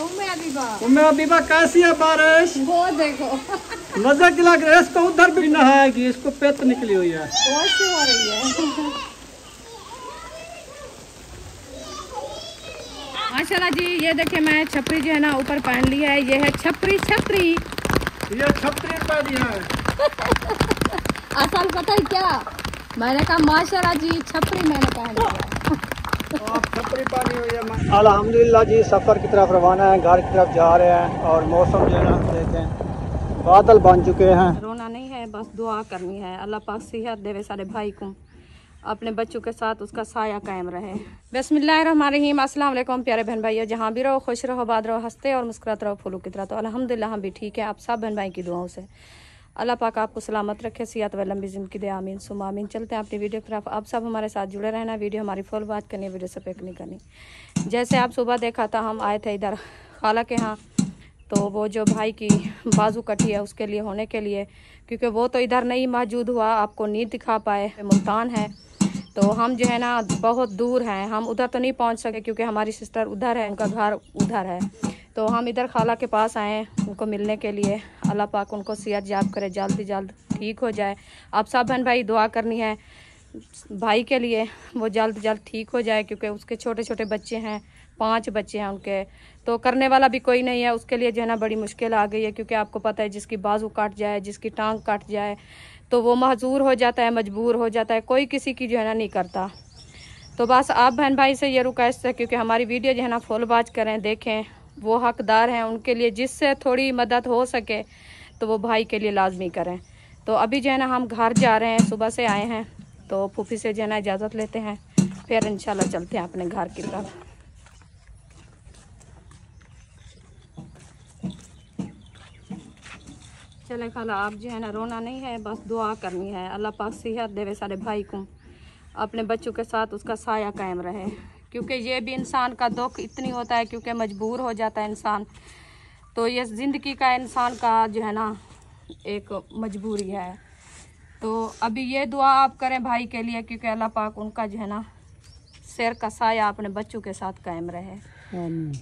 उम्मे Habiba कैसी है बारिश? वो देखो मजा की लग रहा है। इसको उधर भी नहाएगी, इसको पेट निकली हुई है। बहुत सी हो रही है। माशाल्लाह जी, ये देखिए मैं छपरी जो है ना ऊपर पहन ली है। ये है छपरी छपरी, ये 36 रुपए दी है। असल पता है क्या, मैंने कहा माशाल्लाह जी छपरी मैंने पहन लिया। छपरी पानी हुई है। अल्हम्दुलिल्लाह जी, सफ़र की तरफ रवाना है, घर की तरफ जा रहे हैं। और मौसम जो है ना देखें, बादल बन चुके हैं। रोना नहीं है, बस दुआ करनी है। अल्लाह पाक सेहत देवे सारे भाई को, अपने बच्चों के साथ उसका साया कायम रहे। बिस्मिल्लाहिर्रहमानिर्रहीम। अस्सलाम वालेकुम प्यारे बहन भाइयों, जहाँ भी रहो खुश रहो, आबाद रहो, हंसते और मुस्कुराते रहो फूलों की तरह। तो अल्हम्दुलिल्लाह हम भी ठीक है। आप सब बहन भाई की दुआओं से अल्लाह पाक आपको सलामत रखे, सेहत व लंबी ज़िंदगी दे, आमीन सुमा आमीन। चलते हैं अपनी वीडियो की तरफ। आप सब हमारे साथ जुड़े रहना। वीडियो हमारी फुल बात करनी, वीडियो से पिक नहीं करनी। जैसे आप सुबह देखा था, हम आए थे इधर खाला के यहाँ, तो वो जो भाई की बाजू कटी है उसके लिए होने के लिए, क्योंकि वो तो इधर नहीं मौजूद हुआ, आपको नहीं दिखा पाए, मुल्तान है। तो हम जो है ना बहुत दूर हैं, हम उधर तो नहीं पहुंच सके क्योंकि हमारी सिस्टर उधर है, उनका घर उधर है। तो हम इधर खाला के पास आए उनको मिलने के लिए। अल्लाह पाक उनको सेहत याब करे, जल्द से जल्द ठीक हो जाए। आप सब बहन भाई दुआ करनी है भाई के लिए, वो जल्द जल्द ठीक हो जाए, क्योंकि उसके छोटे छोटे बच्चे हैं, 5 बच्चे हैं उनके। तो करने वाला भी कोई नहीं है, उसके लिए जो है ना बड़ी मुश्किल आ गई है। क्योंकि आपको पता है, जिसकी बाजू कट जाए, जिसकी टांग कट जाए, तो वो महजूर हो जाता है, मजबूर हो जाता है, कोई किसी की जो है ना नहीं करता। तो बस आप बहन भाई से ये रिक्वेस्ट है, क्योंकि हमारी वीडियो जो है ना फुल वॉच करें, देखें, वो हकदार हैं, उनके लिए जिससे थोड़ी मदद हो सके तो वो भाई के लिए लाजमी करें। तो अभी जो है ना हम घर जा रहे हैं, सुबह से आए हैं, तो फूफी से जो है ना इजाज़त लेते हैं, फिर इंशाल्लाह चलते हैं अपने घर की तरफ। चले खाला, आप जो है ना रोना नहीं है, बस दुआ करनी है। अल्लाह पाक सेहत देवे सारे भाई को, अपने बच्चों के साथ उसका साया कायम रहे। क्योंकि ये भी इंसान का दुख इतनी होता है, क्योंकि मजबूर हो जाता है इंसान। तो ये ज़िंदगी का इंसान का जो है ना एक मजबूरी है। तो अभी ये दुआ आप करें भाई के लिए, क्योंकि अल्लाह पाक उनका जो है ना सिर का साया अपने बच्चों के साथ कायम रहे।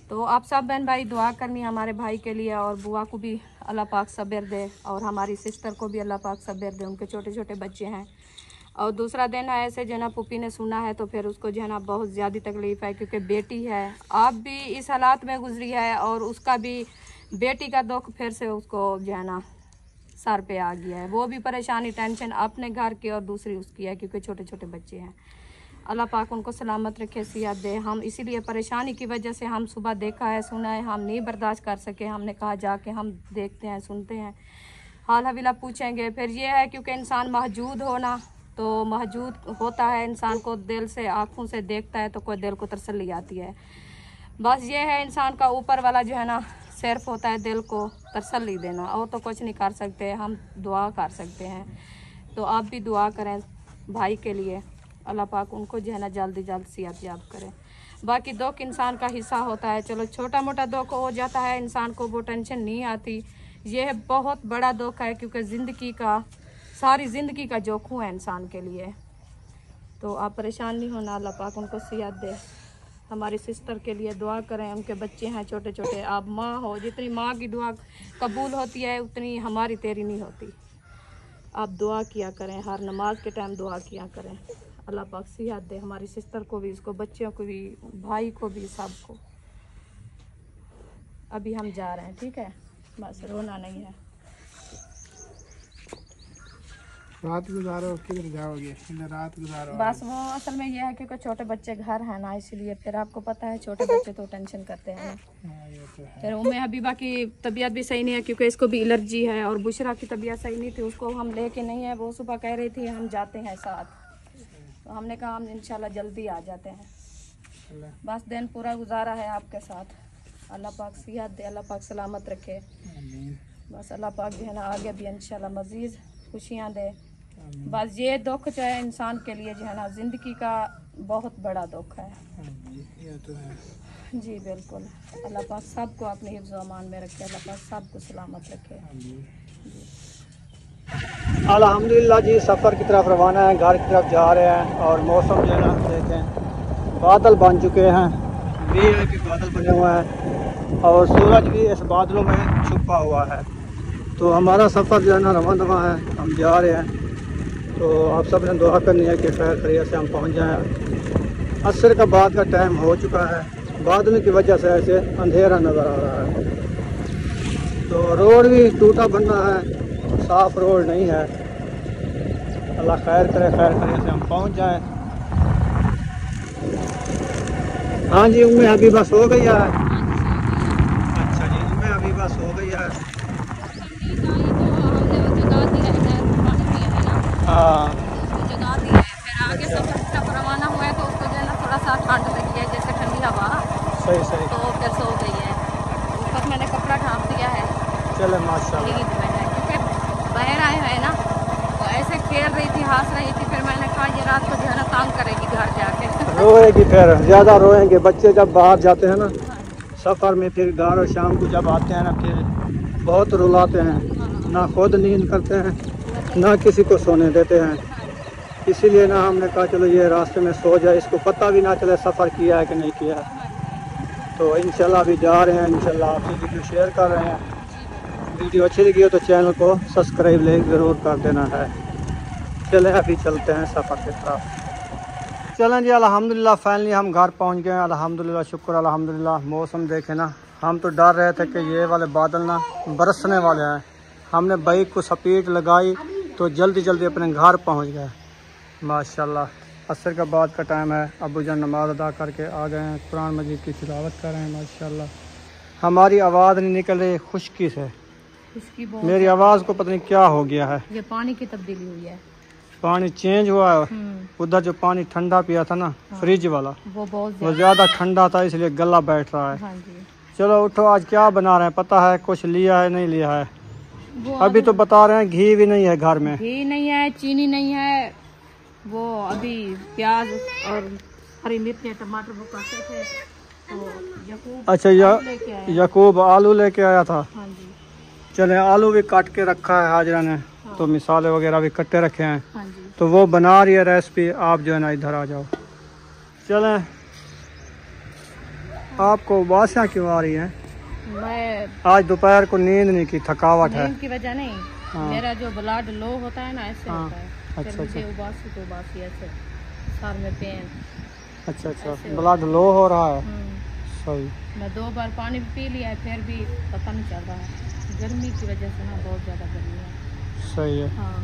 तो आप सब बहन भाई दुआ करनी हमारे भाई के लिए, और बुआ को भी अल्लाह पाक सब्र दे, और हमारी सिस्टर को भी अल्लाह पाक सब्र दे, उनके छोटे छोटे बच्चे हैं। और दूसरा दिन है ऐसे जो है ना पुप्पी ने सुना है, तो फिर उसको जो है ना बहुत ज़्यादा तकलीफ़ है, क्योंकि बेटी है, आप भी इस हालात में गुजरी है, और उसका भी बेटी का दुख फिर से उसको जो है ना सर पे आ गया है। वो भी परेशानी, टेंशन अपने घर की और दूसरी उसकी है, क्योंकि छोटे छोटे बच्चे हैं। अल्लाह पाक उनको सलामत रखे, सेहत दे। हम इसीलिए परेशानी की वजह से हम सुबह देखा है, सुना है, हम नहीं बर्दाश्त कर सके। हमने कहा जाके हम देखते हैं, सुनते हैं, हाल हवीला पूछेंगे। फिर ये है क्योंकि इंसान मौजूद होना, तो मौजूद होता है, इंसान को दिल से आँखों से देखता है, तो कोई दिल को तसल्ली आती है। बस ये है इंसान का ऊपर वाला जो है ना सिर्फ होता है दिल को तसल्ली देना, और तो कुछ नहीं कर सकते, हम दुआ कर सकते हैं। तो आप भी दुआ करें भाई के लिए, अल्लाह पाक उनको जो है ना जल्दी जल्द सेहत याब करें। बाकी दुख इंसान का हिस्सा होता है, चलो छोटा मोटा दुख हो जाता है, इंसान को वो टेंशन नहीं आती। यह बहुत बड़ा दुख है, क्योंकि ज़िंदगी का, सारी ज़िंदगी का जोखिम है इंसान के लिए। तो आप परेशान नहीं होना, अल्लाह पाक उनको सेहत दे। हमारी सिस्टर के लिए दुआ करें, उनके बच्चे हैं छोटे छोटे। आप माँ हो, जितनी माँ की दुआ कबूल होती है उतनी हमारी तेरी नहीं होती। आप दुआ किया करें, हर नमाज के टाइम दुआ किया करें। अल्लाह पाक सेहत दे हमारी सिस्टर को भी, उसको बच्चों को भी, भाई को भी, सबको। अभी हम जा रहे हैं, ठीक है, बस रोना नहीं है। रात गुजारो, किधर जाओगे? रात गुजारो। बस वो असल में यह है कि छोटे बच्चे घर है ना, इसलिए फिर आपको पता है छोटे बच्चे तो टेंशन करते हैं ना। ये तो है। फिर उम्मे हबीबा की तबीयत भी सही नहीं है, क्योंकि इसको भी एलर्जी है, और बुशरा की तबीयत सही नहीं थी, उसको हम लेके नहीं है। वो सुबह कह रही थी हम जाते हैं साथ, तो हमने कहा हम इंशाल्लाह जल्दी आ जाते हैं। बस दिन पूरा गुजारा है आपके साथ। अल्लाह पाक सेहत दे, अल्लाह पाक सलामत रखे। बस अल्लाह पाक जो है ना आगे भी इंशाल्लाह मज़ीद खुशियाँ दे। बस ये दुख जो है इंसान के लिए जो है ना ज़िंदगी का बहुत बड़ा दुख है। ये तो है जी बिल्कुल। अल्लाह पाक सबको अपने हिफ्ज़ व अमान में रखे, अल्लाह पाक सबको सलामत रखे। अल्हम्दुलिल्लाह जी, सफ़र की तरफ रवाना है, घर की तरफ जा रहे हैं। और मौसम जो है ना देखें, बादल बन चुके हैं, ये है कि बादल बने हुए हैं। और सूरज भी इस बादलों में छुपा हुआ है। तो हमारा सफ़र जो है ना रवां दवा है, हम जा रहे हैं। तो आप सब ने दुआ करनी है कि खैर खैरियत से हम पहुंच जाएं। असर का बाद का टाइम हो चुका है, बादलों की वजह से ऐसे अंधेरा नज़र आ रहा है। तो रोड भी टूटा बन रहा है, साफ रोड नहीं है। अल्लाह खैर करे, खैर खैरियत से हम पहुंच जाएं। हाँ जी, उम्मे हबीबा सो गई है। अच्छा जी, उम्मे हबीबा सो गई है। हाँ जगा दी है। फिर आगे सब रवाना हुआ है तो उसको जो है ना थोड़ा सा ठंड लगी है, जैसे ठंडी हवा। सही सही। तो फिर सो गई है। ऊपर मैंने कपड़ा ढाँप दिया है। चले माशाल्लाह। ईद में है क्योंकि बाहर आए हैं ना, तो ऐसे खेल रही थी, हंस रही थी। फिर मैंने कहा ये रात को जो है ना काम करेगी घर जाके। रोएगी, फिर ज़्यादा रोएंगे बच्चे जब बाहर जाते हैं ना सफ़र में, फिर घर और शाम को जब आते हैं ना फिर बहुत रुलाते हैं, ना खुद नींद करते हैं ना किसी को सोने देते हैं। इसीलिए ना हमने कहा चलो ये रास्ते में सो जाए, इसको पता भी ना चले सफ़र किया है कि नहीं किया है। तो इंशाल्लाह अभी जा रहे हैं, इंशाल्लाह आपसे वीडियो शेयर कर रहे हैं। वीडियो अच्छी लगी हो तो चैनल को सब्सक्राइब ज़रूर कर देना है। चलें अभी चलते हैं सफ़र की तरफ। चलें जी, अल्हम्दुलिल्लाह फाइनली हम घर पहुंच गए हैं। अल्हम्दुलिल्लाह, शुक्र अल्हम्दुलिल्लाह। मौसम देखे ना, हम तो डर रहे थे कि ये वाले बादल ना बरसने वाले हैं। हमने बाइक को स्पीड लगाई तो जल्दी जल्दी अपने घर पहुंच गए माशाल्लाह। असर का बाद का टाइम है, अबू जान नमाज अदा करके आ गए हैं, कुरान मजीद की तिलावत कर रहे हैं माशाल्लाह। हमारी आवाज़ नहीं निकल रही खुश्की से, मेरी आवाज़ को पता नहीं क्या हो गया है। ये पानी की तब्दीली हुई है, पानी चेंज हुआ है। उधर जो पानी ठंडा पिया था ना, फ्रिज वाला, वो ज़्यादा ठंडा था इसलिए गला बैठ रहा है। हाँ जी। चलो उठो, आज क्या बना रहे हैं पता है? कुछ लिया है नहीं लिया है? अभी तो बता रहे हैं घी भी नहीं है घर में, घी नहीं है, चीनी नहीं है। वो अभी प्याज और हरी मिर्च टमाटर वो काटे थे तो यकूब अच्छा यकूब आलू लेके आया था। हाँ जी। चले आलू भी काट के रखा है हाजरा ने। हाँ। तो मिसाले वगैरह भी कट्टे रखे हैं। हाँ जी। तो वो बना रही है रेसिपी, आप जो है ना इधर आ जाओ। चलें, आपको उबासियाँ क्यों आ रही हैं? मैं आज दोपहर को नींद नहीं की, थकावट है। नींद की वजह नहीं। हाँ। मेरा जो ब्लड लो होता है ना ऐसे होता है। अच्छा फिर मुझे उबासी तो उबासी ऐसे सर में पेन। अच्छा ब्लड लो हो रहा है। सही। मैं 2 बार पानी भी पी लिया है फिर भी पता नहीं चल रहा है, गर्मी की वजह से ना, बहुत ज़्यादा गर्मी है। सही है। हाँ।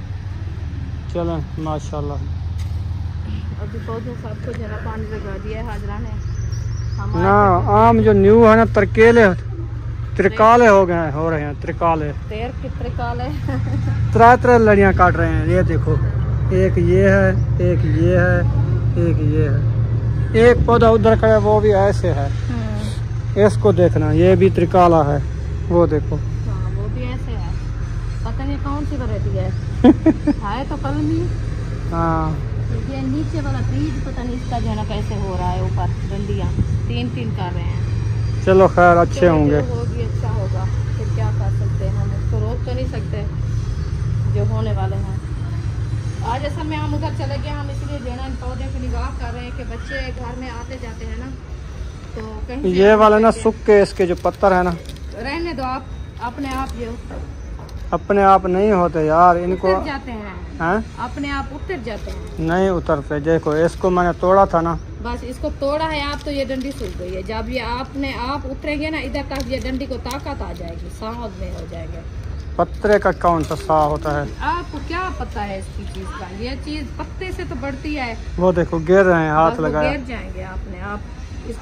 चलें माशाल्लाह। अभी पौधे सबको जरा पानी लगा दिया है हाजरा ने। ना आम जो न्यू है ना तरकेले त्रिकाले हो रहे हैं त्रिकाले। त्रिकाले तरह लड़ियाँ काट रहे हैं। ये देखो, एक ये है, एक ये है, एक ये है। एक पौधा उधर खड़ा है वो भी ऐसे है। इसको देखना, ये भी त्रिकाला है, वो देखो। हाँ, वो भी ऐसे है, पता नहीं कौन सी वैरायटी है। तो कलमी। हाँ, ये नीचे वाला बीज पता नहीं इसका जो है ना कैसे हो रहा है, ऊपर डंडियाँ 3-3 कर रहे हैं। चलो खैर, अच्छे होंगे। होगी, अच्छा होगा। फिर क्या कर सकते हैं, हम उसको रोक तो नहीं सकते जो होने वाले हैं। आज असल में हम उधर चले गए, हम इसलिए जो है ना इन पौधे की निगाह कर रहे हैं कि बच्चे घर में आते जाते हैं ना, तो कहीं ये वाले ना सूख के इसके जो पत्थर है ना, रहने दो आप, अपने आप जो अपने आप नहीं होते यार, इनको उतर जाते हैं। अपने आप उतर जाते हैं, नहीं उतरते। देखो इसको मैंने तोड़ा था ना, बस इसको तोड़ा है आप, तो ये डंडी सूख गई है। जब ये आपने आप उतरेंगे ना इधर तक, ये डंडी को ताकत आ जाएगी, साहब में हो जाएगा। पत्ते का कौन सा सा होता है? आपको क्या पता है इसकी चीज का? ये चीज पत्ते से तो बढ़ती है। वो देखो गिर रहे हैं, हाथ लगाया, गिर जाएंगे आपने आप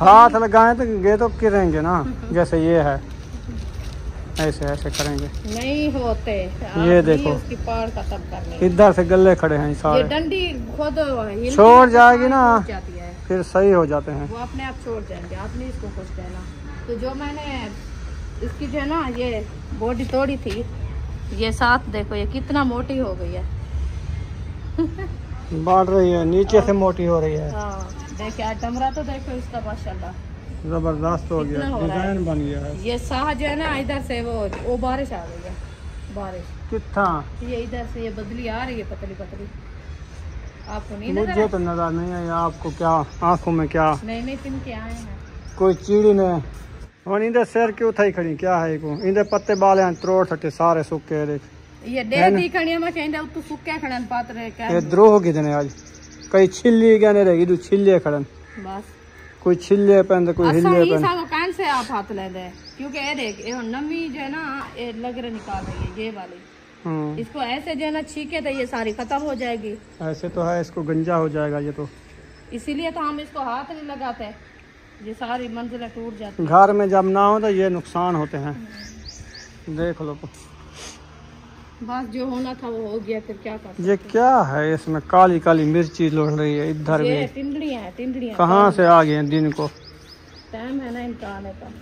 हाथ लगाए तो गिर तो गिरेंगे ना। जैसे ये है, ऐसे ऐसे करेंगे, नहीं होते। ये देखो उसकी पार का सब करने, इधर से गले खड़े हैं सारे। ये डंडी खुद छोड़ जाएगी ना, फिर सही हो जाते हैं, वो अपने आप छोड़ जाएंगे। आप नहीं इसको कुछ कहना। तो जो मैंने इसकी जो है ना ये बॉडी तोड़ी थी, ये साथ देखो ये कितना मोटी हो गई है। बढ़ रही है, नीचे से मोटी हो रही है। हाँ, देखिए टमरा तो देखो इसका माशाल्लाह जबरदस्त हो गया, डिजाइन बन गया है। ये साह जो है ना इधर से वो बारिश आ गई है, बारिश कितना ये इधर से ये बदली आ रही है, पतली पतली। आपको नहीं नजर? मुझे तो नजर नहीं है, आपको क्या आंखों में क्या? नहीं तिनके आए हैं। कोई चीड़ी ने और इंदे सिर क्यों थई खड़ी क्या है को इंदे पत्ते बाले त्रोड़ थटे सारे सूखे देख ये डे दी खड़ी मैं कहंदे उत सूखे खड़न पात्र क्या ये द्रोह कितने आज कई छिल्ली गने रहेगी दू छिल्ले खड़न बस कोई छिल्ले पेन कोई हिले पेन सब कान से आप हाथ ले दे क्योंकि ये देख ये नमी जो है ना ये लग रहा निकाल रही है ये वाली इसको ऐसे जो है ना छीके तो ये सारी खत्म हो जाएगी। ऐसे तो है इसको गंजा हो जाएगा ये तो इसीलिए तो हम इसको हाथ नहीं लगाते ये सारी मंजिलें टूट जाती घर में जब ना हो तो ये नुकसान होते हैं। देख लो बस जो होना था वो हो गया फिर क्या कर ये क्या है इसमें काली काली मिर्ची लौट रही है इधर भी टिंडड़ियाँ कहाँ से आ गए दिन को टाइम है ना इनका आने का।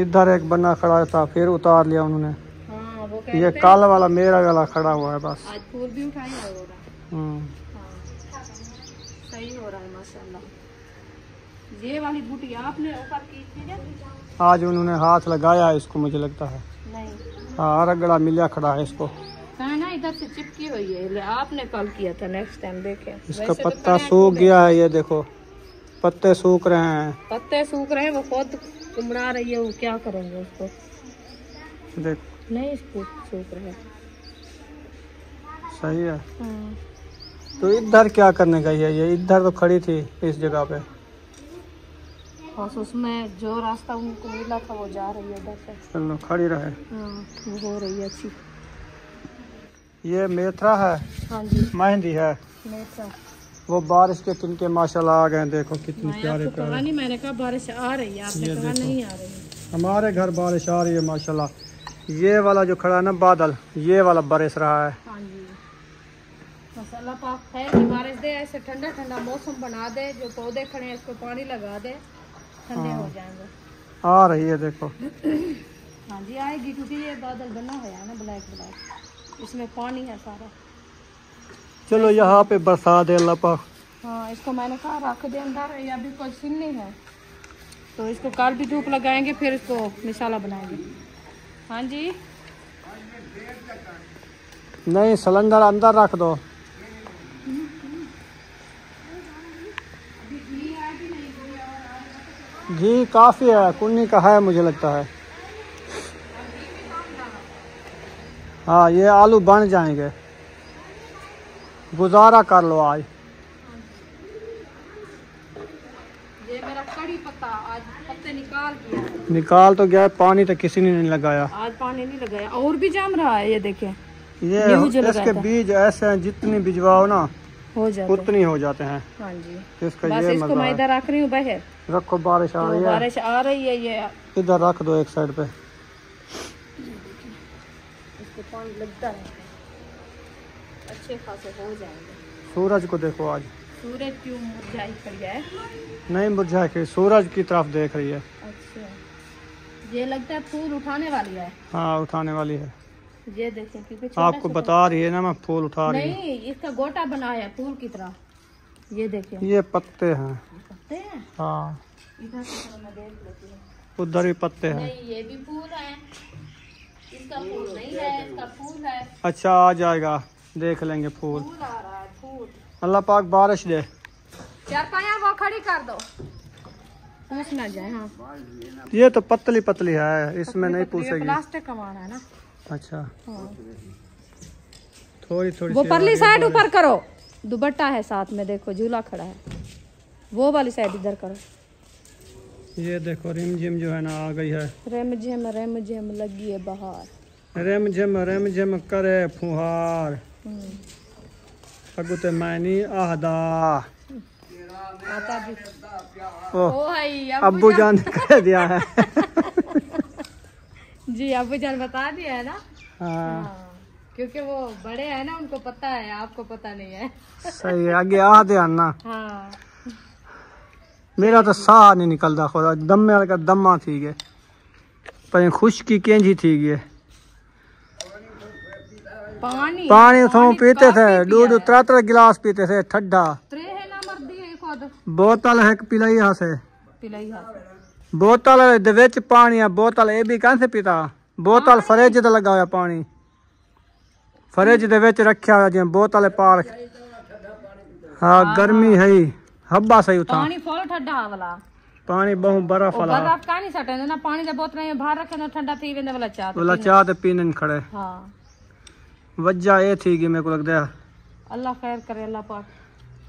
इधर एक बन्ना खड़ा था फिर उतार लिया उन्होंने। हाँ, वो ये काला वाला मेरा वाला खड़ा हुआ है बस आज फूल भी उठाई है सही हो रहा है माशाल्लाह। ये वाली बूटी आपने ऊपर की थी आज उन्होंने हाथ लगाया इसको मुझे लगता है नहीं। हाँ रगड़ा मिलिया खड़ा है इसको ना इधर से चिपकी हुई है आपने कल किया था नेक्स्ट टाइम देखे इसका पत्ता सूख गया है ये देखो पत्ते सूख रहे हैं पत्ते सूख रहे हैं वो खुद कुमड़ा रही है वो क्या करेंगे उसको देख नहीं इसको सूख रहे सही है। तो इधर क्या करने गई है ये इधर तो खड़ी थी इस जगह पे बस उसमें जो रास्ता उनको मिला था वो जा रही है उधर से। चलो खड़ी रहे वो हो रही है अच्छी। ये मेथरा है हाँ जी मेहंदी है मेथरा वो बारिश के तिनके माशाल्लाह आ गए देखो कितनी प्यारे प्यारे। नहीं मैंने कहा बारिश आ रही है आपने कहा नहीं आ रही है। हमारे घर बारिश आ रही है माशाल्लाह। ये वाला जो खड़ा है ना बादल ये वाला बरस रहा है। हाँ जी बस अल्लाह पाक खैर की बारिश दे ऐसे ठंडा ठंडा मौसम बना दे जो पौधे खड़े हैं इसको पानी लगा दे ठंडे हो जाएंगे। आ रही है देखो हाँ जी आएगी क्योंकि ये बादल बना हुआ है ना ब्लैक ब्लैक इसमें पानी है सारा। चलो यहाँ पे बरसा दे अल्लाह पाक। हाँ इसको मैंने कहा रख दे अंदर ये अभी कोई सीन नहीं है तो इसको कल भी धूप लगाएंगे फिर इसको मिसाला बनाएंगे। हाँ जी नहीं सिलेंडर अंदर रख दो। घी काफी है कुन्नी का है मुझे लगता है। हाँ ये आलू बन जाएंगे गुजारा कर लो आज। ये मेरा कड़ी पत्ता आज पत्ते निकाल तो गया पानी तो किसी ने नहीं लगाया आज पानी नहीं लगाया और भी जम रहा है ये देखें ये इसके बीज ऐसे हैं जितनी भिजवाओ ना हो जाते उतनी हो जाते हैं। हाँ जी इसका बस ये इसको मैं इधर रख रही हूँ बाहर रखो बारिश आ रही है बारिश आ रही है ये इधर रख दो एक साइड पे इसको पानी लगता है अच्छे खासे हो जाएंगे। सूरज को देखो आज सूरज क्यों मुरझाई खड़ी है नहीं मुरझाई खड़ी सूरज की तरफ देख रही है। अच्छा ये लगता है फूल उठाने वाली है। हाँ उठाने वाली है ये देखें क्योंकि आपको बता रही है ना मैं फूल उठा रही हूँ। नहीं इसका गोटा बनाया है फूल की तरह ये देखें ये पत्ते हैं पत्ते हैं हाँ इधर से थोड़ा मैं देख लेती हूँ उधर भी पत्ते हैं। नहीं ये भी फूल है इसका फूल नहीं है इसका फूल है। अच्छा आ जाएगा देख लेंगे फूल फूल आ रहा है फूल अल्लाह पाक बारिश दे। चारपाया वो खड़ी कर दो पूछ ना जाए। हाँ ये तो पतली पतली है इसमें नहीं पूछेगी प्लास्टिक का माल है ना। अच्छा हाँ। थोड़ी थोड़ी वो परली साइड ऊपर करो दुपट्टा है साथ में देखो झूला खड़ा है वो वाली साइड इधर करो। ये देखो रिमझिम जो है ना आ गई है रेमझिम लगी है बाहर रेमझिम करे फुहार अगुते मैनी आहदा आता भी ओ भाई अब्बू जान ने कह दिया है जी अब्बू जान बता दिया है ना। हाँ क्योंकि वो बड़े हैं ना उनको पता है आपको पता नहीं है। सही है आगे आ दे आना। हाँ मेरा तो साह नहीं निकलता खुदा दम का दमा थी गए पर खुशकी केंजी थी गए पानी उठो पीते थे दूध त्रा गिलास पीते थे ठंडा बोतल है पिलाई यहाँ से बोतल विच पानी है बोतल ये भी कहाँ से पीता बोतल फ्रिज ते लगा हुआ पानी फ्रिज दे विच रखा हुआ जी बोतल पार हाँ गर्मी है हब्बा सही उठा पानी फुल ठंडा वाला पानी बहुत बर्फ वाला बर्फ का नहीं सटे ना पानी जब बोतल में बाहर रखे ना ठंडा थी वेंदे वाला चाह ते पीने न खड़े। हां वजह ये थी कि मेरे को लगता है अल्लाह खैर करे, अल्लाह पाक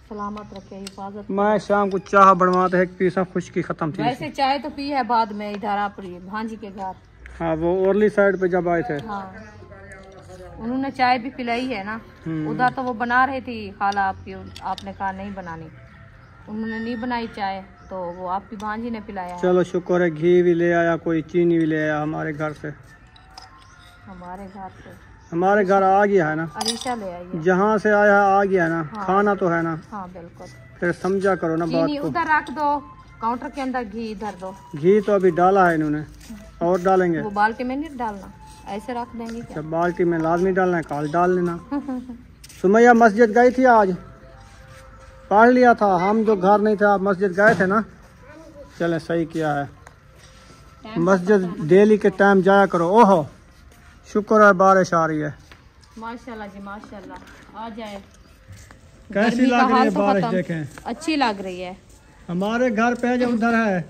सलामत रखे, हिफाजत। मैं शाम को चाह बनवाते एक पीसा खुशकी खत्म थी। वैसे चाय तो पी है बाद में इधर आप भांजी के घर। हाँ वो ओरली साइड पे जब आए थे। हाँ उन्होंने चाय भी पिलाई है ना। उधर तो वो बना रही थी खाला आपकी, आपने कहा नहीं बनानी, उन्होंने नहीं बनाई चाय तो वो आपकी भांजी ने पिलाया। चलो शुक्र है, घी भी ले आया, कोई चीनी भी ले आया हमारे घर से। हमारे घर आ गया है ना, अरीशा ले आई है। जहाँ से आया आ गया है ना। हाँ। खाना तो है ना। हाँ बिल्कुल। फिर समझा करो ना बात को। उधर रख दो काउंटर के अंदर, घी इधर दो। घी तो अभी डाला है इन्होंने, और डालेंगे। वो बाल्टी में नहीं डालना, ऐसे रख देंगे क्या? जब बाल्टी में लाजमी डालना है, काल डाल लेना। सुमैया मस्जिद गई थी आज, पढ़ लिया था। हम जो घर नहीं थे आप मस्जिद गए थे ना। चले सही किया है, मस्जिद डेली के टाइम जाया करो। ओहो शुक्र है बारिश आ रही है। माशाल्लाह जी माशाल्लाह, आ जाए। कैसी लग रही है बारिश देखें, अच्छी लग रही है। हमारे घर पे जो उधर है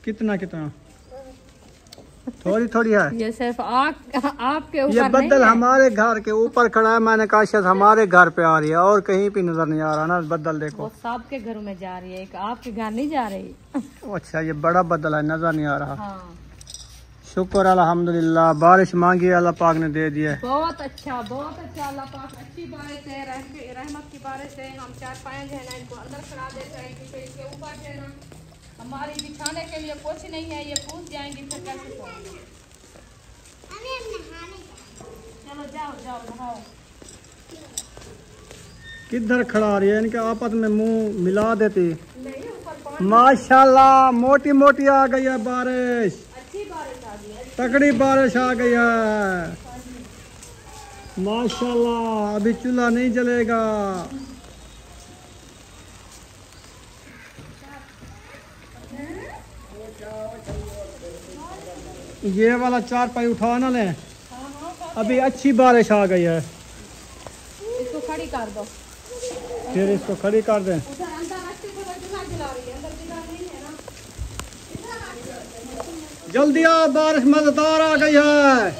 कितना थोड़ी थोड़ी है। ये सिर्फ आपके ऊपर ये बदल हमारे घर के ऊपर खड़ा है। मैंने कहा शायद हमारे घर पे आ रही है, और कहीं पे नजर नहीं आ रहा ना बदल। देखो सबके घरों में जा रही है, एक आपके घर नहीं जा रही। अच्छा ये बड़ा बदल है, नजर नहीं आ रहा। हाँ। शुक्र अल्हम्दुलिल्लाह, बारिश मांगी अल्लाह पाक ने दे दिया। बहुत अच्छा अल्लाह पाक अच्छी बारिश है, रहमत की बारिश है। हम 4-5 है ना इनको अंदर खड़ा देते हैं क्योंकि इसके ऊपर है ना हमारी बिछाने के लिए कुछ नहीं है, ये पूछ जाएंगी फिर कैसे सोएंगे। चलो जाओ नहाओ। किधर खड़ा रही है, इनके आपस में मुंह मिला देती। माशाल्लाह मोटी मोटी आ गई है बारिश, अच्छी बारिश आ गई है, तगड़ी बारिश आ गई है माशाल्लाह। अभी चूल्हा नहीं जलेगा। ये वाला 4 पाई उठा ना ले, अभी अच्छी बारिश आ गई है। इसको खड़ी कर दो, फिर इसको खड़ी कर दें। जल्दी आ, बारिश मजेदार आ गई है।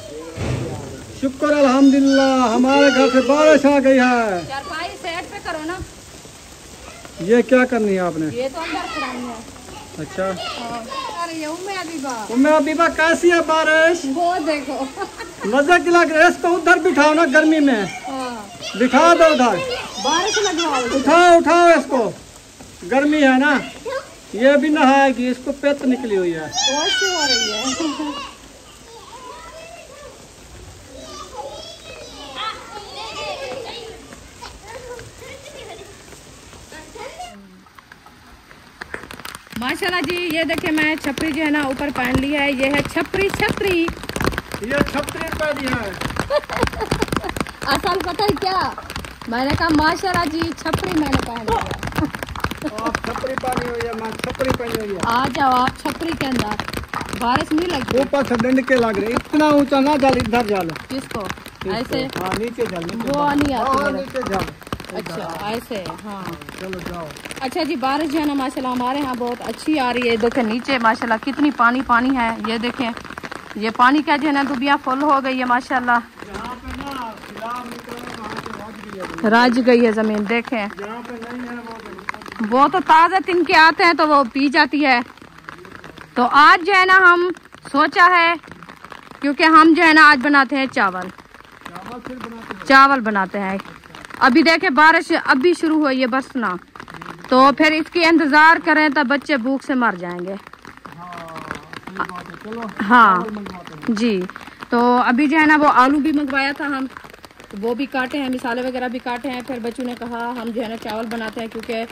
शुक्र अल्हम्दुलिल्लाह, हमारे घर से बारिश आ गई है। चारपाई सेट पे करो ना। ये क्या करनी है आपने? ये तो अंदर खड़ानी है। अच्छा। अरे ये उम्मे अबीबा कैसी है बारिश? वो देखो मजा की लग रहा है। इसको उधर बिठाओ ना, गर्मी में बिठा दो उधर। बारिश लगवाओ, उठाओ इसको, गर्मी है ना। ये भी नहाएगी, इसको पेट निकली हुई है। हो रही है। माशाल्लाह जी, ये देखे मैं छपरी जो है ना ऊपर पहन ली है। ये है छपरी। ये छपरी पहनी है। असल पता है क्या, मैंने कहा माशाल्लाह जी छपरी मैंने पहन लिया। आप छपरी पहनी हुई है, मैं छपरी पहनी हुई है। आ जाओ आप छपरी के अंदर, बारिश नहीं लगी। ऊपर से डंड के लग रहे, इतना ऊंचा ना जल, इधर जल। किसको? ऐसे? हाँ नीचे जल। वो नहीं आती। नीचे जल। अच्छा ऐसे, हाँ चलो जाओ। अच्छा जी, बारिश जो है ना माशाल्लाह हमारे यहाँ बहुत अच्छी आ रही है। देखें नीचे माशाल्लाह कितनी पानी है। ये देखें, ये पानी का जो है ना दुबिया फुल हो गई है माशाल्लाह। राज गई है जमीन। देखें वो तो ताज़ा तिनके आते हैं तो वो पी जाती है। तो आज जो है ना हम सोचा है, क्योंकि हम जो है ना आज बनाते हैं चावल बनाते हैं। अभी देखे बारिश अभी शुरू हुई है बरसना, तो फिर इसकी इंतजार करें तब बच्चे भूख से मर जाएंगे। हाँ जी, तो अभी जो है ना वो आलू भी मंगवाया था हम, वो भी काटे हैं, मिसाले वगैरह भी काटे हैं। फिर बच्चों ने कहा हम जो है ना चावल बनाते हैं, क्योंकि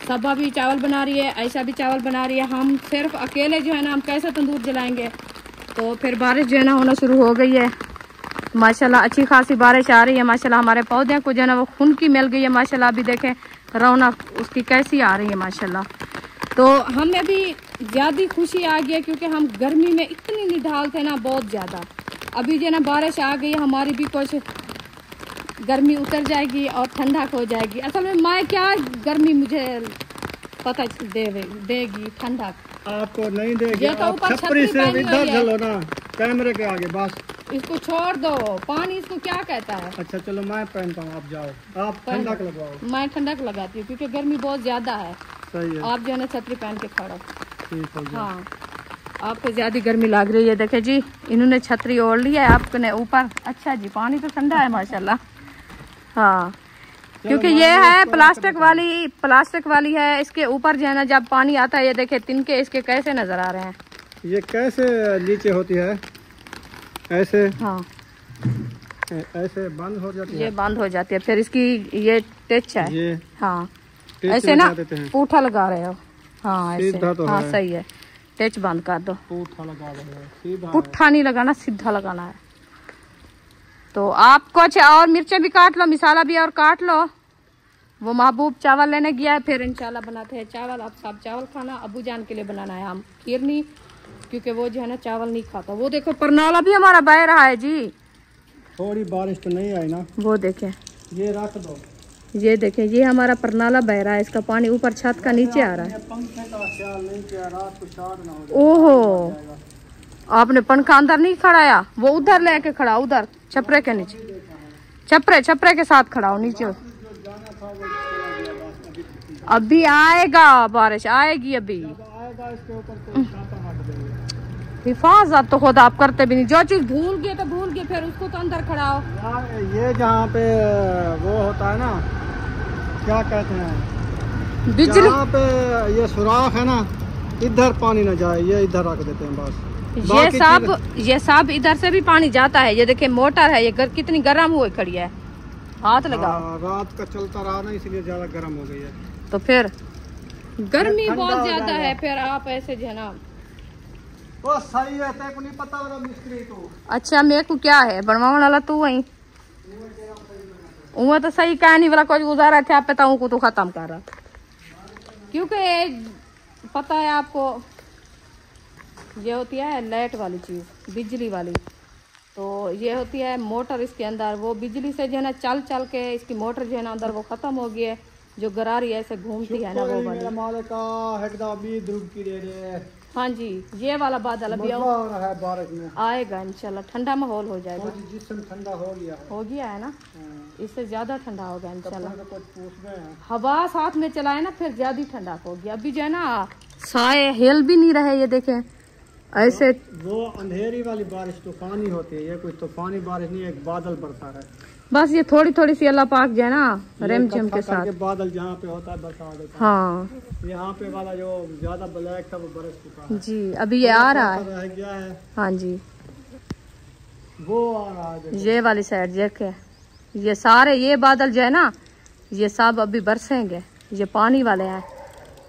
सबा भी चावल बना रही है, ऐसा भी चावल बना रही है। हम सिर्फ अकेले जो है ना हम कैसे तंदूर जलाएंगे। तो फिर बारिश जो है ना होना शुरू हो गई है माशाल्लाह। अच्छी खासी बारिश आ रही है माशाल्लाह। हमारे पौधे को जो है ना वो खून की मिल गई है माशाल्लाह। अभी देखें रौनक उसकी कैसी आ रही है माशाल्लाह। तो हमें भी ज़्यादा खुशी आ गई है, क्योंकि हम गर्मी में इतनी निढाल थे ना, बहुत ज़्यादा। अभी जो है ना बारिश आ गई, हमारी भी कुछ गर्मी उतर जाएगी और ठंडक हो जाएगी। असल में मैं क्या गर्मी मुझे पता देगी ठंडा। आपको नहीं देगी, ये तो आप ऊपर छपरी से छतरी इधर पहनी हुई चलो ना, कैमरे के आगे बस। इसको छोड़ दो, पानी इसको क्या कहता है। अच्छा चलो मैं पहनता हूँ, आप जाओ, आप ठंडक लगवाओ। मैं ठंडक लगाती हूँ क्योंकि गर्मी बहुत ज्यादा है। सही है, आप जो है ना छतरी पहन के खड़ो। ठीक हो गया। हाँ, आपको ज्यादा गर्मी लग रही है। देखे जी, इन्होंने छतरी ओढ़ ली है आपने ऊपर। अच्छा जी, पानी तो ठंडा है माशाल्लाह। हाँ, क्योंकि ये है प्लास्टिक वाली है। इसके ऊपर जो है ना जब पानी आता है, ये देखे तिनके इसके कैसे नजर आ रहे हैं। ये कैसे नीचे होती है, ऐसे? हाँ, ऐसे बंद हो जाती है। ये बंद हो जाती है, फिर इसकी ये टेच है। ये हाँ, ऐसे ना पूठा लगा रहे हो। हाँ ऐसे, तो हाँ है। सही है, टेच बंद कर दो। पूठा लगा रहे हैं, सीधा पुट्ठा नहीं लगाना, सीधा लगाना है। तो आप कुछ और मिर्चें भी काट लो, मिसाला भी और काट लो। वो महबूब चावल लेने गया है, फिर इंशाल्लाह बनाते हैं चावल। आप सब चावल खाना, अबू जान के लिए बनाना है हम खीर नहीं, क्योंकि वो जो है ना चावल नहीं खाता। वो देखो परनाला भी हमारा बह रहा है जी। थोड़ी बारिश तो नहीं आई ना, वो देखें, ये रख दो। ये देखें, ये हमारा परनाला बह रहा है, इसका पानी ऊपर छत का नीचे आ रहा है। पंखे का ख्याल नहीं किया, रात को शाद ना हो जाए। ओहो, आपने पंखा अंदर नहीं खड़ाया, वो उधर लेके खड़ा, उधर छपरे के नीचे, छपरे के साथ खड़ा हो नीचे। अभी आएगा, बारिश आएगी अभी। इसके ऊपर हिफाजत तो खुद आप करते भी नहीं। जो चीज भूल गए तो भूल गए, फिर उसको तो अंदर खड़ाओ। ये जहाँ पे वो होता है ना, क्या कहते हैं, बिजली, जहाँ पे ये सुराख है ना, इधर पानी ना जाए, ये इधर रख देते हैं बस। ये सब इधर से भी पानी जाता है। ये देखिए मोटर है, ये कितनी गर्म हुई खड़ी है, हाथ लगाओ। रात का चलता रहा ना, इसलिए ज्यादा गर्म हो गई है। तो फिर गर्मी बहुत ज्यादा है, फिर आप ऐसे जो है ना। वो सही है, तेरे को नहीं पता होगा मिस्त्री को। अच्छा, मेरे को क्या है बनवाने वाला तू वही। वो तो सही कहानी वाला कुछ गुजारा था पे को तो खत्म कर रहा, क्योंकि पता है आपको, ये होती है लाइट वाली चीज, बिजली वाली। तो ये होती है मोटर इसके अंदर, वो बिजली से जो है ना चल चल के इसकी मोटर जो है ना अंदर वो खत्म हो गई है। जो गरारी ऐसे घूमती है ना, वो वाली। हाँ जी, ये वाला बादल अभी बारिश में आएगा इंशाल्लाह, ठंडा माहौल हो जाएगा। जिसम ठंडा हो गया है ना, इससे ज्यादा ठंडा होगा इंशाल्लाह। हवा साथ में चलाए ना, फिर ज्यादा ठंडा होगी। अभी जो है ना साए हिल भी नहीं रहे, ये देखें ऐसे। वो अंधेरी वाली बारिश तूफानी होती है, ये कोई तूफानी बारिश नहीं, एक बादल बरसा है बस। ये थोड़ी थोड़ी सी अल्लाह पाक जो है ना रेमझम के साथ बादल जहाँ पे होता है बरसा देता है। हाँ, यहाँ पे वाला जो ज्यादा ब्लैक था वो बरस चुका है जी। अभी ये आ रहा है, रह गया है। हाँ जी, वो आ रहा है। ये वाली साइड देखे, ये सारे ये बादल जो है ना, ये सब अभी बरसेंगे। ये पानी वाले हैं,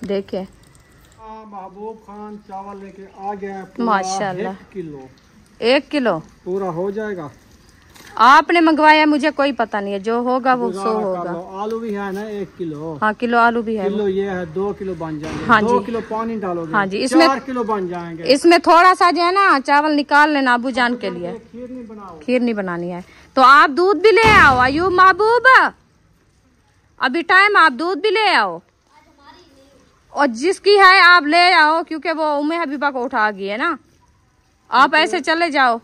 देखे। महबूब खान चावल लेके आ गया माशाल्लाह। 1 किलो पूरा हो जाएगा। आपने मंगवाया, मुझे कोई पता नहीं है, जो होगा वो सो होगा। आलू भी है ना 1 किलो। हाँ, किलो आलू भी है। किलो ये है, 2 किलो बन जाएंगे। हाँ 2 जी, किलो पानी डालोगे। हाँ जी, इसमें 4 किलो बन जाएंगे। इसमें थोड़ा सा जो है ना चावल निकाल लेना अबू जान के लिए। खीर नहीं बनानी है तो आप दूध भी ले आओ। अयूब महबूब, अभी टाइम, आप दूध भी ले आओ, और जिसकी है आप ले आओ, क्योंकि वो उम्मे हबीबा को उठा गई है ना। आप ऐसे चले जाओ।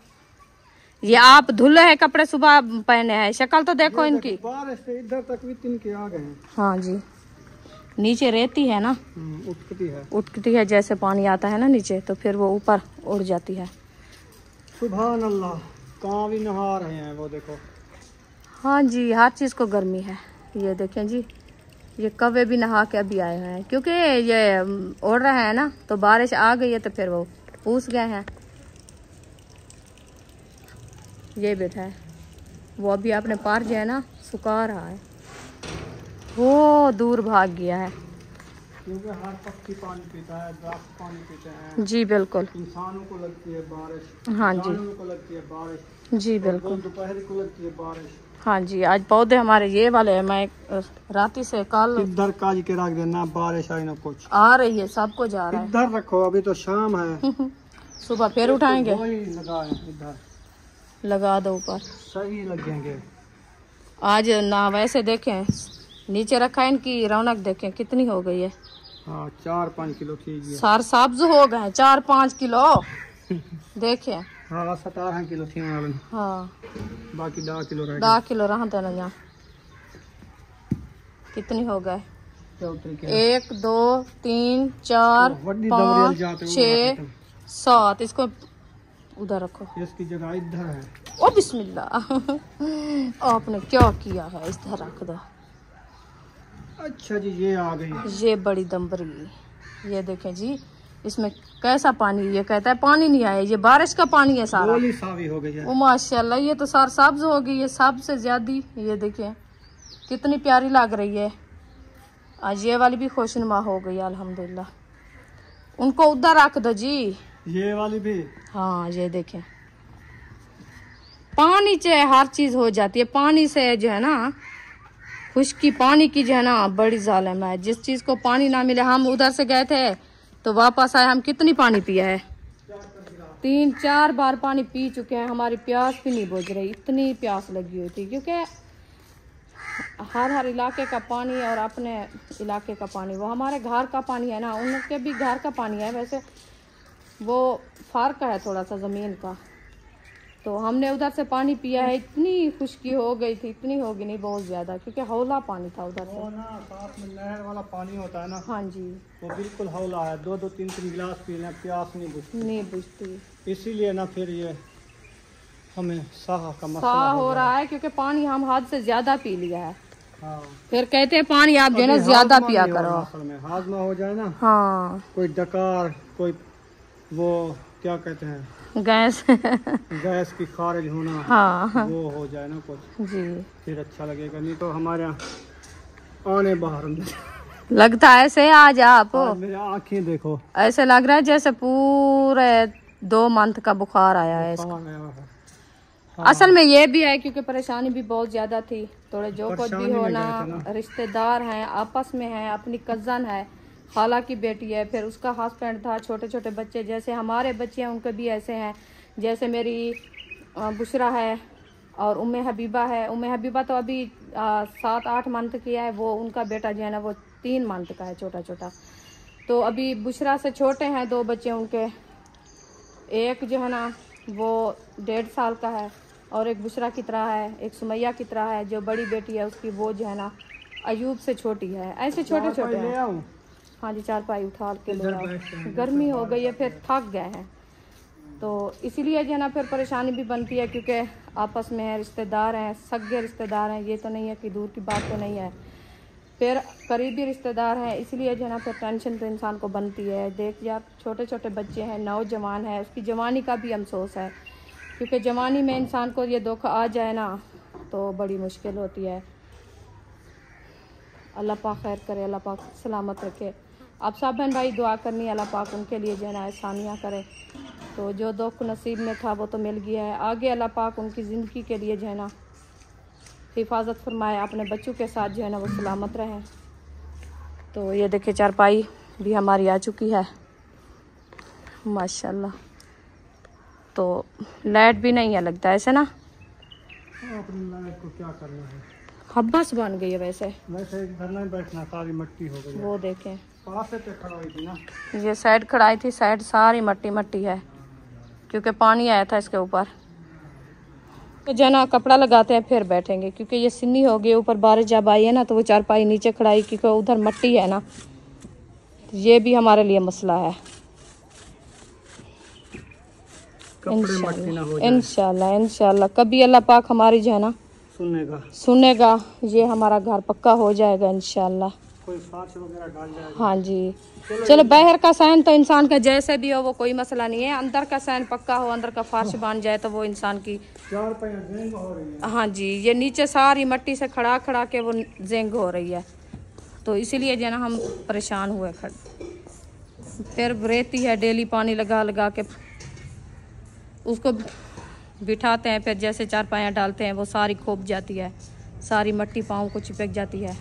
ये आप धुले हैं कपड़े, सुबह पहने हैं, शक्ल तो देखो इनकी। बारिश से इधर तक भी तिनके आ गए हैं। हाँ जी, नीचे रेती है ना, उठती है जैसे पानी आता है ना नीचे, तो फिर वो ऊपर उड़ जाती है। सुभान अल्लाह, कहाँ भी नहा रहे हैं वो देखो। हाँ जी, हर चीज को गर्मी है। ये देखें जी, ये कौवे भी नहा के अभी आए हुए हैं, क्योंकि ये उड़ रहे हैं ना, तो बारिश आ गई है तो फिर वो पूछ गए हैं। ये बैठा है, वो अभी अपने पार जो है ना सुखा रहा है, वो दूर भाग गया है। क्योंकि हर पक्षी पानी पीता है, दरख्त पानी पीते हैं। जी बिल्कुल। इंसानों को लगती है बारिश, हाँ जी, जानवरों को लगती है बारिश। जी बिल्कुल। दोपहर को लगती है बारिश। हाँ जी, आज पौधे हमारे ये वाले हैं, मैं राती से कल इधर काज के रख देना, बारिश आई ना कुछ आ रही है, सबको जा रहा है। इधर रखो, अभी तो शाम है। सुबह फिर उठाएंगे। इधर लगा दो, ऊपर सही लगेंगे। आज ना वैसे देखें नीचे रखा है, इनकी रौनक देखें कितनी हो गई है। हाँ 4-5 किलो थी ये। सार सब्ज हो गए 4-5 किलो देखे। हाँ 17 किलो थी मालूम। हाँ बाकी 10 किलो रह 10 किलो रहते ना यहाँ। कितनी हो गए? 1 2 3 4 5 6 7। इसको उधर रखो। इसकी जगह इधर है। ओ बिस्मिल्लाह आपने क्या किया है? इस तरह रख दो। अच्छा जी ये आ गई। ये बड़ी दम्बरी। ये देखें जी इसमें कैसा पानी। ये कहता है पानी नहीं आया, ये बारिश का पानी है सारा। गोली सावी हो गई है। ओ माशाल्लाह ये तो सार सब्ज हो गई है, सबसे ज्यादा। ये देखें कितनी प्यारी लग रही है। आज ये वाली भी खुशनुमा हो गई अल्हम्दुलिल्लाह। उनको उधर रख दो जी। ये वाली भी। हाँ ये देखें पानी से हर चीज हो जाती है। पानी से जो है ना खुशकी पानी की जो है ना बड़ी जालिम है। जिस चीज को पानी ना मिले, हम उधर से गए थे तो वापस आए, हम कितनी पानी पिया है? 3-4 बार पानी पी चुके हैं। हमारी प्यास भी नहीं बुझ रही, इतनी प्यास लगी हुई थी। क्योंकि हर इलाके का पानी और अपने इलाके का पानी, वो हमारे घर का पानी है ना, उनके भी घर का पानी है। वैसे वो फर्क है थोड़ा सा ज़मीन का। तो हमने उधर से पानी पिया है, इतनी खुश्की हो गई थी, इतनी होगी नहीं बहुत ज़्यादा, क्योंकि हौला पानी था उधर से। ना साथ में नहर वाला पानी होता है ना। हाँ जी वो बिल्कुल हौला है। 2-2 3-3 गिलास पी लें, प्यास नहीं बुझती। इसीलिए ना फिर ये हमें साह का मसला साह हो रहा है, क्योंकि पानी हम हद से ज़्यादा पी लिया है। हाँ। फिर कहते हैं पानी आप जो है ना ज़्यादा पिया करो। हाजमा हो जाए ना। हाँ कोई डकार, कोई वो क्या कहते हैं गैस गैस की खारिज होना। हाँ वो हो जाए ना कुछ जी, फिर अच्छा लगेगा। नहीं तो हमारे यहाँ आने बाहर लगता है ऐसे आज आप मेरी आँखें देखो, ऐसे लग रहा है जैसे पूरे 2 मंथ का बुखार आया है इसको। हाँ। असल में ये भी है क्योंकि परेशानी भी बहुत ज्यादा थी। थोड़े जो कुछ भी होना, रिश्तेदार हैं, आपस में हैं, अपनी कज़न है, खाला की बेटी है, फिर उसका हस्बैंड था, छोटे छोटे बच्चे जैसे हमारे बच्चे हैं उनके भी ऐसे हैं। जैसे मेरी बुशरा है और उम्मे हबीबा है। उम्मे हबीबा तो अभी 7-8 मंथ की है। वो उनका बेटा जो है ना वो 3 मंथ का है, छोटा छोटा। तो अभी बुशरा से छोटे हैं 2 बच्चे उनके। एक जो है ना वो 1.5 साल का है और एक बुशरा की तरह है, एक सुमैया की तरह है। जो बड़ी बेटी है उसकी वो जो है ना अयूब से छोटी है। ऐसे छोटे छोटे हैं। हाँ जी 4 पाई उठा के ले आओ। गर्मी हो गई है, फिर थक गए हैं, तो इसीलिए जो है ना फिर परेशानी भी बनती है, क्योंकि आपस में है, रिश्तेदार हैं, सगे रिश्तेदार हैं। ये तो नहीं है कि दूर की बात तो नहीं है, फिर करीबी रिश्तेदार हैं। इसलिए जो है ना फिर टेंशन तो इंसान को बनती है। देख यार छोटे छोटे बच्चे हैं, नौजवान है, उसकी जवानी का भी अफसोस है, क्योंकि जवानी में इंसान को ये दुख आ जाए ना तो बड़ी मुश्किल होती है। अल्लाह पाक खैर करे, अल्लाह पाक सलामत रखे। आप सब बहन भाई दुआ करनी, अल्लाह पाक उनके लिए जो है ना आसानियाँ करे। तो जो दुख नसीब में था वो तो मिल गया है, आगे अल्लाह पाक उनकी ज़िंदगी के लिए जो है ना हिफाजत फरमाए, अपने बच्चों के साथ जो है ना वो सलामत रहें। तो ये देखिए चारपाई भी हमारी आ चुकी है माशाल्लाह। तो लाइट भी नहीं है लगता है ऐसे ना। अपनी लाइट को क्या करना है, हब्बस बन गई है। वैसे घर में बैठना, सारी मट्टी हो गई है। वो देखें पास से खड़ा हुई थी ना, ये साइड खड़ाई थी, साइड सारी मट्टी मट्टी है क्योंकि पानी आया था इसके ऊपर। तो जो ना कपड़ा लगाते हैं फिर बैठेंगे, क्योंकि ये सिन्नी हो गई। ऊपर बारिश जब आई है ना तो वो चारपाई नीचे खड़ाई, क्योंकि उधर मट्टी है ना। तो ये भी हमारे लिए मसला है। इंशाल्लाह इंशाल्लाह कभी अल्लाह पाक हमारी जो है ना सुनेगा, ये हमारा घर पक्का हो जाएगा इंशाल्लाह। कोई फर्श वगैरह डाल जाएगा। हाँ जी चलो बाहर का सैन तो इंसान का जैसे भी हो वो कोई मसला नहीं है, अंदर का सैन पक्का हो, अंदर का फर्श बन जाए तो वो इंसान की 4 पैर ज़ेंग हो रही है। हाँ जी ये नीचे सारी मट्टी से खड़ा खड़ा के वो ज़ेंग हो रही है। तो इसीलिए जो है ना हम परेशान हुए फिर रेती है, डेली पानी लगा लगा के उसको बिठाते हैं, फिर जैसे चारपाइयाँ डालते हैं वो सारी खोप जाती है, सारी मट्टी पाँव को चिपक जाती है।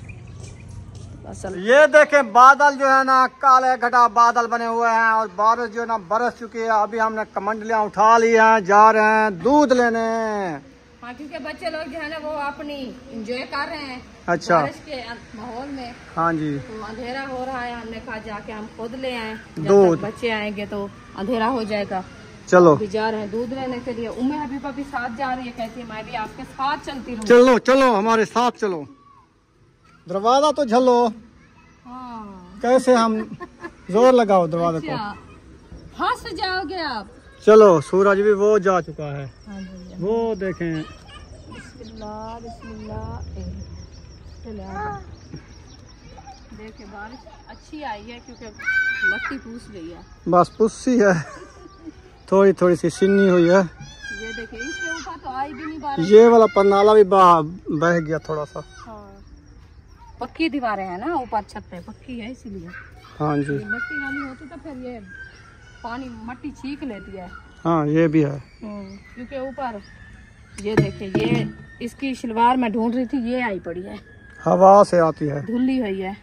असल ये देखें बादल जो है ना काले घटा बादल बने हुए हैं और बारिश जो है ना बरस चुकी है। अभी हमने कमंडलियाँ उठा ली हैं, जा रहे हैं दूध लेने। हाँ, क्योंकि बच्चे लोग जो है ना वो अपनी एंजॉय कर रहे हैं। अच्छा, बारिश के माहौल में। हाँ जी, तो अंधेरा हो रहा है, हमने कहा जाके हम खुद ले आए। जब दूध। तक बच्चे आएंगे तो अंधेरा हो जाएगा। चलो अभी जा रहे हैं दूध लेने के लिए। उम्मे हबीबा भी साथ जा रही है, कहती है मैं भी आपके साथ चलती रहूं। चलो चलो हमारे साथ चलो। दरवाजा तो झलो। हाँ। कैसे हम जोर लगाओ दरवाजे को। अच्छा, फंस जाओगे आप। चलो सूरज भी वो जा चुका है। हाँ जी, वो देखें। बिस्मिल्लाह बिस्मिल्लाह। चले आओ। देखिए बारिश अच्छी आई है क्योंकि मट्टी पूछ गई है। बस पुस्सी है, थोड़ी थोड़ी सी सिन्नी हुई है। ये देखिए इसके ऊपर तो आई भी नहीं बारिश। ये वाला परनाला भी बह गया थोड़ा सा। हाँ। पक्की दीवारें हैं ना ऊपर छत पे, पक्की है इसीलिए। हाँ जी, ये मट्टी वाली होती तो फिर ये पानी मट्टी छीक लेती है। हाँ ये भी है। क्योंकि ऊपर ये देखिए, ये इसकी शलवार में ढूंढ रही थी, ये आई पड़ी है, हवा से आती है, धुली हुई है।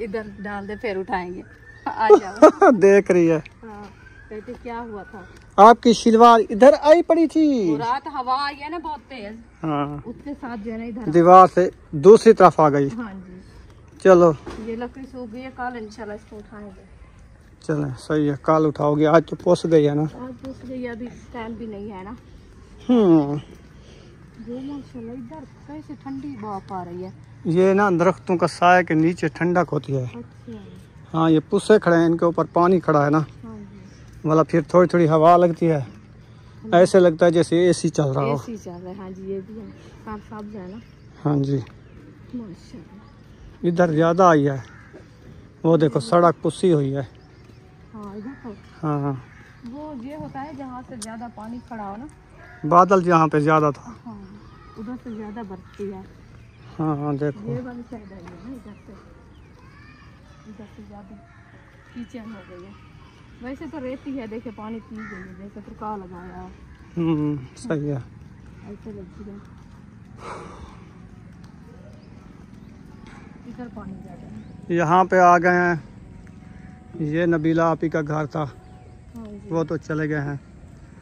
इधर डाल दे फिर उठाएंगे। आ जाओ। देख रही है। हाँ, कहते क्या हुआ था। आपकी शलवार इधर आई पड़ी थी। वो रात हवा आई है ना बहुत तेज, हाँ, उसके साथ जो है ना इधर दीवार से दूसरी तरफ आ गई। हाँ जी। चलो ये लकड़ी सूख गई है, कल इंशाल्लाह इसको उठाएंगे। चलें, सही है, कल उठाओगे, आज तो पोस गई है ना। आज पूछ गई, अभी टाइम भी नहीं है ना। ये माशाल्लाह इधर कैसे ठंडी भाप आ रही है। ये ना दरख्तों का साया के नीचे ठंडक होती है। अच्छा। हाँ, ये पुस्से खड़े हैं, इनके ऊपर पानी खड़ा है ना, हाँ जी। मतलब फिर थोड़ी थोड़ी हवा लगती है, ऐसे लगता है जैसे एसी चल रहा हो। एसी चल रहा है। हाँ जी, ये भी है, साफ साफ है ना। हाँ जी, माशाल्लाह। इधर ज्यादा आई है। वो देखो सड़क पुस्सी हुई है। हाँ इधर तो हाँ, वो ये होता है जहाँ से ज्यादा पानी खड़ा हो ना, बादल जहाँ पे ज्यादा था। हाँ उधर से ज्यादा बरसती है। हाँ हाँ देखो, ये वाली साइड आई है ना, इधर से ज्यादा कीचड़ हो गई है। वैसे तो रेती है, देखे पानी पी गई है, जैसे तुरका लगाया। सही है। ऐसे लगती है इधर पानी ज्यादा है। यहाँ पे आ गए हैं। ये नबीला आपी का घर था, हाँ जी। वो तो चले गए हैं।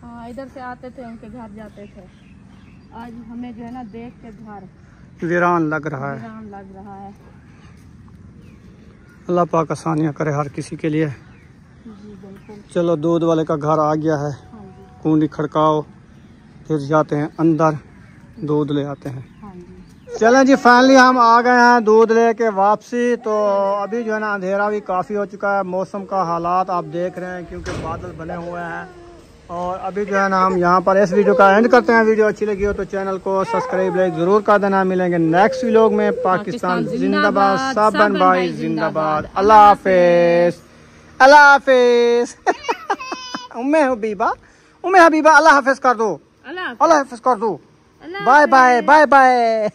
हाँ, इधर से आते थे, उनके घर जाते थे। आज हमें जो है ना देख के घर वीरान लग रहा है। वीरान लग रहा है। अल्लाह पाक आसानियाँ करे हर किसी के लिए। जी बिल्कुल। चलो दूध वाले का घर आ गया है। हाँ जी। कुंडी खड़काओ, फिर जाते हैं अंदर, दूध ले आते हैं। हाँ जी। चलें जी, फाइनली हम आ गए हैं दूध लेके वापसी। तो अभी जो है ना अंधेरा भी काफ़ी हो चुका है। मौसम का हालात आप देख रहे हैं, क्योंकि बादल बने हुए हैं। और अभी जो है ना हम यहाँ पर इस वीडियो का एंड करते हैं। वीडियो अच्छी लगी हो तो चैनल को सब्सक्राइब लाइक ज़रूर कर देना। मिलेंगे नेक्स्ट व्लॉग में। पाकिस्तान जिंदाबाद, सबन भाई जिंदाबाद। अल्लाह हाफिज, अल्लाह हाफिज। उम्मे हबीबा, उम्मे हबीबा, अल्लाह हाफिज कर दो, अल्लाह हाफिज कर दो। Bye bye, bye bye.